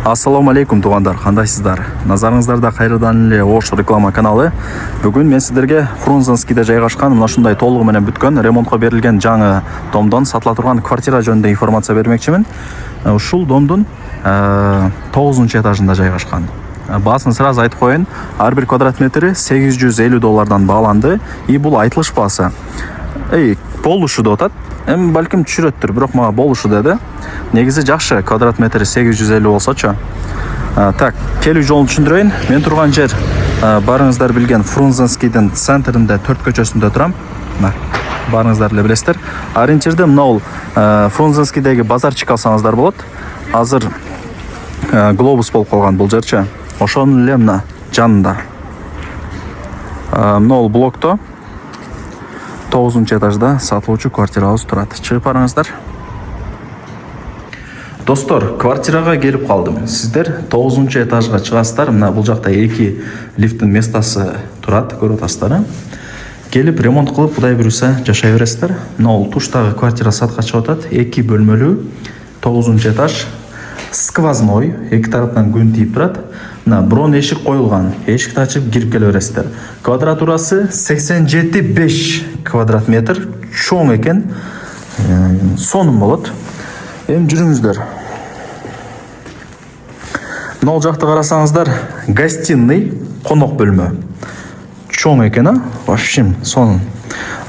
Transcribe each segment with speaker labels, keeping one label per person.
Speaker 1: Ассаламу алейкум туғандар, қандайсыздар? Назарыңыздарда қайырдан еле Ош реклама каналы. Бүгін мен сіздерге Фрунзенскийде жайғашқан мына шундай толығыменен бүткөн ремонтқа берілген жаңы домдон сатыла тұрған квартира жөнінде информация бермекчимин. Ушул домдун 9-нчы этажында жайгашкан. Баасын сразу айтып коеюн, ар бир квадрат метри $850 бааланды. И бул айтылыш баасы. Болушу деп атат. Эми балким түшүрөттүр, бирок мага болушу деди. Негизи жакшы, квадрат метри 850 болсочу. Так, келүү жолун түшүндүрөйүн. Мен турган жер барыңыздар билген Фрунзенскийдин центринде 4 көчөсүндө турам. Барыңыздар эле билесиздер. Ориентирде мынау Фрунзенскийдеги базарчик алсаңыздар болот. Азыр глобус болуп калган бул жерчи. Ошонун эле мына жанында. Мынау блокто 9-нчы этажда сатылуучу квартирабыз турат. Чыгып барыңыздар. Достор, квартирага келип калдым. Сиздер 9-нчы этажга чыгасыздар. Мына бул жакта 2 лифттин местасы турат, көрүп атасыздар. Келип ремонт кылып, кудай буюрса жашай бересиздер. Мына туштагы квартира сатка чыгып атат. 2 бөлмөлүү, 9-нчы этаж, сквозной, эки тараптан күн тийип турат. Мына брон эшик коюлган. Эшикти ачып кирип келе бересиздер. Квадратурасы 87,5 квадрат метр. Чоң экен. Сонун болот. Эми жүрүңүздөр. Мына жакты карасаңыздар, гостиный, конок бөлмө. Чоң экен, вообще сонун.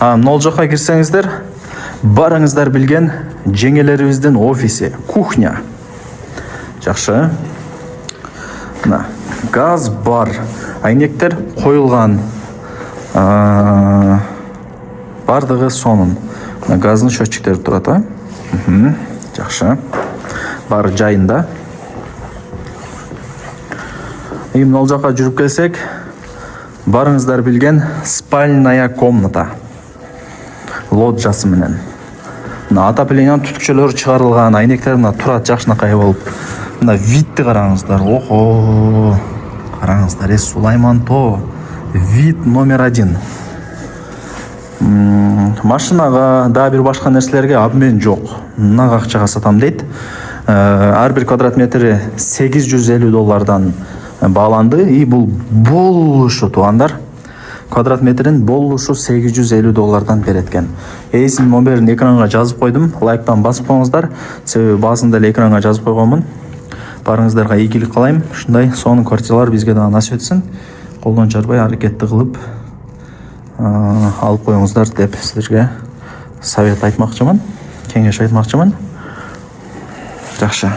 Speaker 1: Мына жакка кирсеңиздер, барыңыздар билген жеңелерибиздин офиси, кухня. Жакшы. Мына газ бар, айнектер коюлган. Бардыгы сонун. Мына газдын счетчиктери турат, Жакшы. Бары жайында. Эми ал жака жүрүп келсек, барыңыздар билген спальная комната. Лоджасы менен. Мына отоплениянын түтүкчөлөрү чыгарылган, айнектер мына турат жакшынакай болуп. Мына видти караңыздар. Охо. Караңыздар, Сулайман тоо. Вид номер 1. Машинага, да бир башка нерселерге обмен жок. Мына акчага сатам дейт. Ар бир квадрат метри $850 бааланды. И бул болушу туугандар. Квадрат метрин болушу $850 берет экен. Эйсин номерин экранга жазып койдум. Лайктан басып коюңуздар. Себеби баасында эле экранга жазып койгонмун. Барыңыздарга ийгилик каалайм. Ушундай сонун квартиралар бизге да насип этсин. Колдон жарбай аракетти кылып алып коюңуздар деп силерге совет айтмакчымын, кеңеш айтмакчымын. Жакшы.